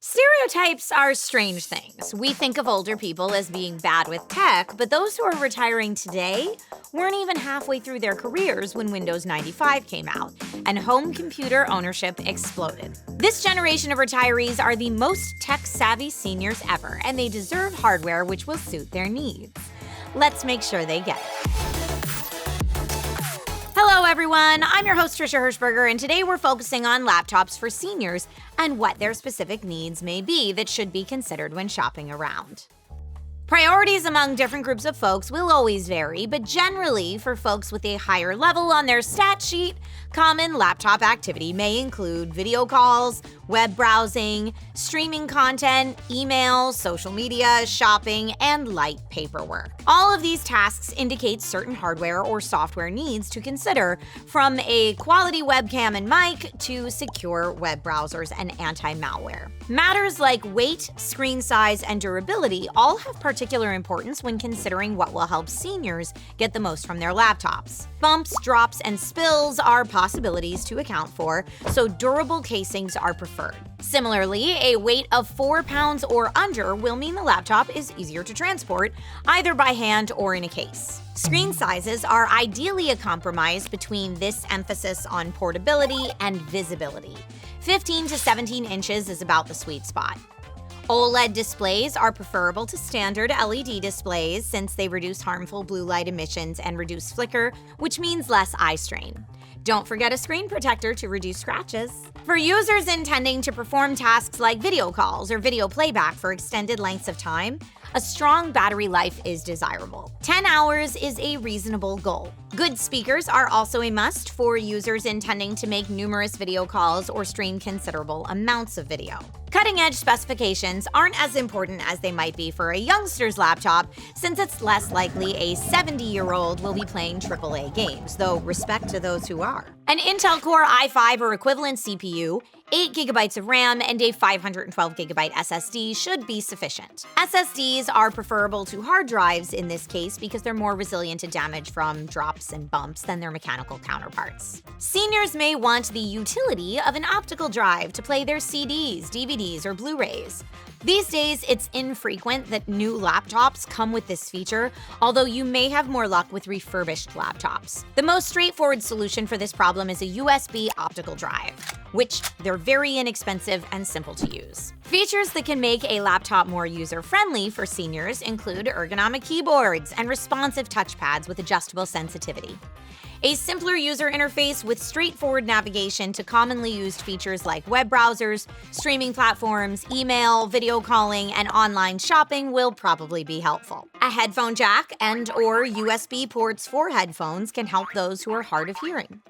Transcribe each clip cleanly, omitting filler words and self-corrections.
Stereotypes are strange things. We think of older people as being bad with tech, but those who are retiring today weren't even halfway through their careers when Windows 95 came out, and home computer ownership exploded. This generation of retirees are the most tech-savvy seniors ever, and they deserve hardware which will suit their needs. Let's make sure they get it. Hello, everyone. I'm your host, Trisha Hirschberger, and today we're focusing on laptops for seniors and what their specific needs may be that should be considered when shopping around. Priorities among different groups of folks will always vary, but generally, for folks with a higher level on their stat sheet, common laptop activity may include video calls, web browsing, streaming content, email, social media, shopping, and light paperwork. All of these tasks indicate certain hardware or software needs to consider, from a quality webcam and mic to secure web browsers and anti-malware. Matters like weight, screen size, and durability all have particular importance when considering what will help seniors get the most from their laptops. Bumps, drops, and spills are possibilities to account for, so durable casings are preferred. Similarly, a weight of 4 pounds or under will mean the laptop is easier to transport, either by hand or in a case. Screen sizes are ideally a compromise between this emphasis on portability and visibility. 15 to 17 inches is about the sweet spot. OLED displays are preferable to standard LED displays since they reduce harmful blue light emissions and reduce flicker, which means less eye strain. Don't forget a screen protector to reduce scratches. For users intending to perform tasks like video calls or video playback for extended lengths of time, a strong battery life is desirable. 10 hours is a reasonable goal. Good speakers are also a must for users intending to make numerous video calls or stream considerable amounts of video. Cutting-edge specifications aren't as important as they might be for a youngster's laptop, since it's less likely a 70-year-old will be playing AAA games, though respect to those who are. An Intel Core i5 or equivalent CPU, 8 GB of RAM, and a 512 GB SSD should be sufficient. SSDs are preferable to hard drives in this case because they're more resilient to damage from drops and bumps than their mechanical counterparts. Seniors may want the utility of an optical drive to play their CDs, DVDs, or Blu-rays. These days, it's infrequent that new laptops come with this feature, although you may have more luck with refurbished laptops. The most straightforward solution for this problem is a USB optical drive, which they're very inexpensive and simple to use. Features that can make a laptop more user-friendly for seniors include ergonomic keyboards and responsive touchpads with adjustable sensitivity. A simpler user interface with straightforward navigation to commonly used features like web browsers, streaming platforms, email, video calling, and online shopping will probably be helpful. A headphone jack and/or USB ports for headphones can help those who are hard of hearing.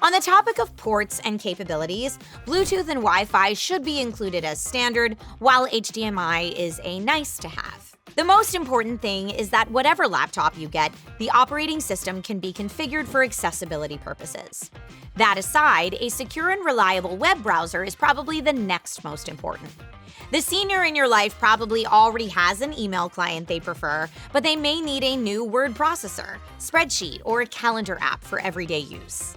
On the topic of ports and capabilities, Bluetooth and Wi-Fi should be included as standard, while HDMI is a nice-to-have. The most important thing is that whatever laptop you get, the operating system can be configured for accessibility purposes. That aside, a secure and reliable web browser is probably the next most important. The senior in your life probably already has an email client they prefer, but they may need a new word processor, spreadsheet, or a calendar app for everyday use.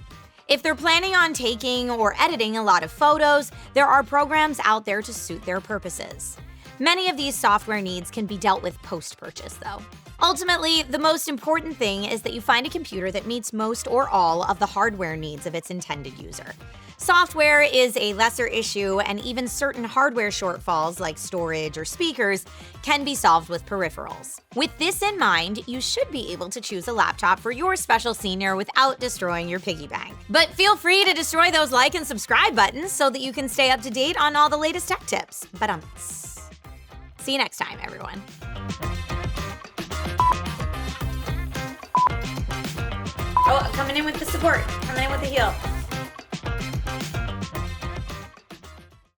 If they're planning on taking or editing a lot of photos, there are programs out there to suit their purposes. Many of these software needs can be dealt with post-purchase, though. Ultimately, the most important thing is that you find a computer that meets most or all of the hardware needs of its intended user. Software is a lesser issue, and even certain hardware shortfalls like storage or speakers can be solved with peripherals. With this in mind, you should be able to choose a laptop for your special senior without destroying your piggy bank. But feel free to destroy those like and subscribe buttons so that you can stay up to date on all the latest tech tips. See you next time, everyone. Oh, coming in with the support. Coming in with the heel.